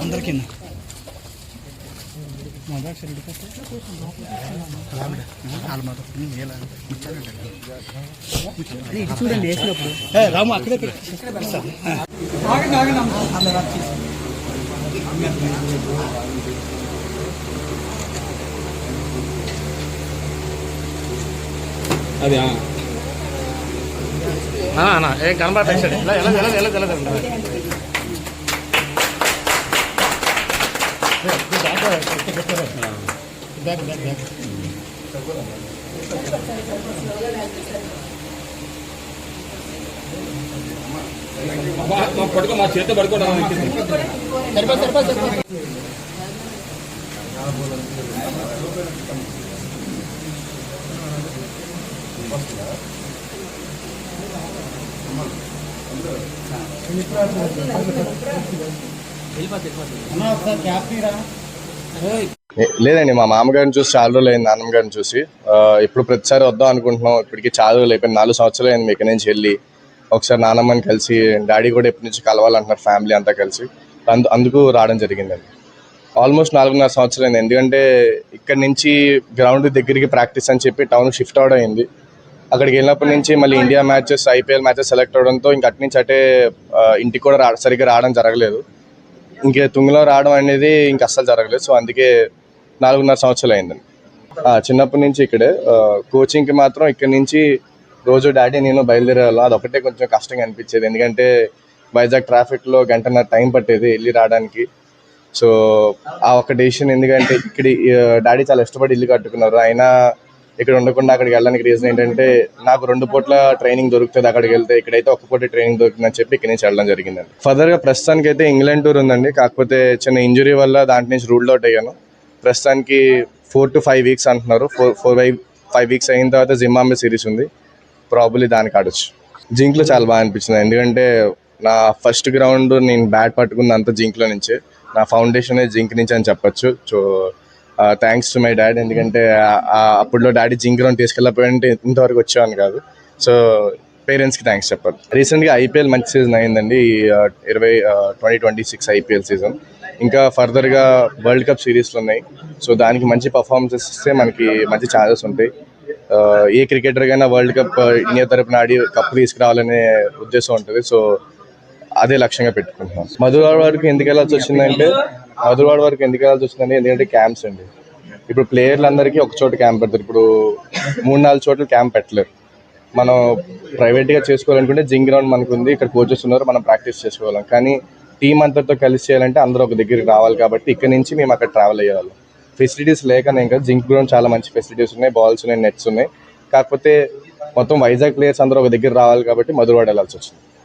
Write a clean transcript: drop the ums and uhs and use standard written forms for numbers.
అందరికీ చూడండి వేసినప్పుడు రాము అక్కడే అది ఏం కనబడతాయి పడుకో మా చేతితో పడుకోవడం లేదండి, మా మామగారిని చూసి చాలా రోజులు అయింది, నాన్నమ్మ గారిని చూసి. ఇప్పుడు ప్రతిసారి వద్దాం అనుకుంటున్నాం. ఇప్పటికి చాలా రోజులు అయిపోయింది, 4 సంవత్సరాలు అయింది ఇక్కడ నుంచి వెళ్ళి. ఒకసారి నాన్నమ్మని కలిసి, డాడీ కూడా ఎప్పటి నుంచి కలవాలంటున్నారు, ఫ్యామిలీ అంతా కలిసి. అందుకు రావడం జరిగిందండి. ఆల్మోస్ట్ 4.5 సంవత్సరాలు అయింది. ఎందుకంటే ఇక్కడ నుంచి గ్రౌండ్ దగ్గరికి ప్రాక్టీస్ అని చెప్పి టౌన్ షిఫ్ట్ అవడం అయింది. అక్కడికి వెళ్ళినప్పటి నుంచి మళ్ళీ India matches, IPL matches select అవడంతో ఇంక అటు నుంచి అటే ఇంటికి కూడా సరిగ్గా రావడం జరగలేదు. ఇంకే తుంగిలో రావడం అనేది ఇంక అస్సలు జరగలేదు. సో అందుకే 4.5 సంవత్సరాలు అయిందండి. చిన్నప్పటి నుంచి ఇక్కడే. కోచింగ్కి మాత్రం ఇక్కడి నుంచి రోజు డాడీ నేను బయలుదేరేవాళ్ళం. అదొకటే కొంచెం కష్టంగా అనిపించేది, ఎందుకంటే వైజాగ్ ట్రాఫిక్లో 1.5 గంట టైం పట్టేది వెళ్ళి రావడానికి. సో ఆ ఒక్క డెసిషన్, ఎందుకంటే ఇక్కడ డాడీ చాలా ఇష్టపడి ఇల్లు కట్టుకున్నారు. అయినా ఇక్కడ ఉండకుండా అక్కడికి వెళ్ళడానికి రీజన్ ఏంటంటే, నాకు 2 పూట్ల ట్రైనింగ్ దొరుకుతుంది అక్కడికి వెళ్తే, ఇక్కడైతే 1 పూట ట్రైనింగ్ దొరుకుతుందని చెప్పి ఇక్కడి నుంచి వెళ్ళడం జరిగిందండి. ఫర్దర్గా ప్రస్తుతానికి అయితే ఇంగ్లాండ్ టూర్ ఉందండి. కాకపోతే చిన్న ఇంజురీ వల్ల దాంట్ నుంచి రూల్డ్ అవుట్ అయ్యాను. ప్రస్తుతానికి 4 to 5 వీక్స్ అంటున్నారు. 4-5 వీక్స్ అయిన తర్వాత జింబాబ్వే సిరీస్ ఉంది, ప్రాబబ్లీ దానికి ఆడొచ్చు. జింక్లో చాలా బాగా అనిపించింది, ఎందుకంటే నా ఫస్ట్ గ్రౌండ్ నేను బ్యాట్ పట్టుకుంది అంతా జింక్లో నుంచే. నా ఫౌండేషన్ జింక్ నుంచి అని చెప్పొచ్చు. So thanks to my dad, ఎందుకంటే అప్పుడులో డాడీ జింక్ గ్రౌండ్ తీసుకెళ్ళకపోయింటే ఇంతవరకు వచ్చేవాను కాదు. సో పేరెంట్స్కి థ్యాంక్స్ చెప్పాలి. రీసెంట్గా ఐపీఎల్ మంచి సీజన్ అయిందండి, 2026 ఐపీఎల్ సీజన్. ఇంకా ఫర్దర్గా వరల్డ్ కప్ సిరీస్లు ఉన్నాయి. సో దానికి మంచి పర్ఫార్మెన్సెస్ ఇస్తే మనకి మంచి ఛాన్సెస్ ఉంటాయి. ఏ క్రికెటర్కైనా వరల్డ్ కప్ ఇండియా తరపున ఆడి కప్ తీసుకురావాలనే ఉద్దేశం ఉంటుంది. సో అదే లక్ష్యంగా పెట్టుకుంటున్నాం. మధురవాడ వరకు ఎందుకు వెళ్ళాల్సి వచ్చిందంటే, ఎందుకంటే క్యాంప్స్ అండి. ఇప్పుడు ప్లేయర్లందరికీ ఒక చోట క్యాంప్ పెడతారు. ఇప్పుడు 3-4 చోట్ల క్యాంప్ పెట్టలేరు. మనం ప్రైవేట్గా చేసుకోవాలనుకుంటే జింక్ గ్రౌండ్ మనకు ఉంది, ఇక్కడ కోచెస్ ఉన్నారు, మనం ప్రాక్టీస్ చేసుకోవాలి. కానీ టీం అంతటితో కలిసి చేయాలంటే అందరూ ఒక దగ్గరికి రావాలి. కాబట్టి ఇక్కడ నుంచి మేము అక్కడ ట్రావెల్ అయ్యేవాళ్ళం. ఫెసిలిటీస్ లేకనే ఇంకా జింక్ గ్రౌండ్ చాలా మంచి ఫెసిలిటీస్ ఉన్నాయి, బాల్స్ ఉన్నాయి, నెట్స్ ఉన్నాయి. కాకపోతే మొత్తం వైజాగ్ ప్లేయర్స్ అందరూ ఒక దగ్గర రావాలి కాబట్టి మధురవాడ వెళ్ళాల్సి వచ్చింది.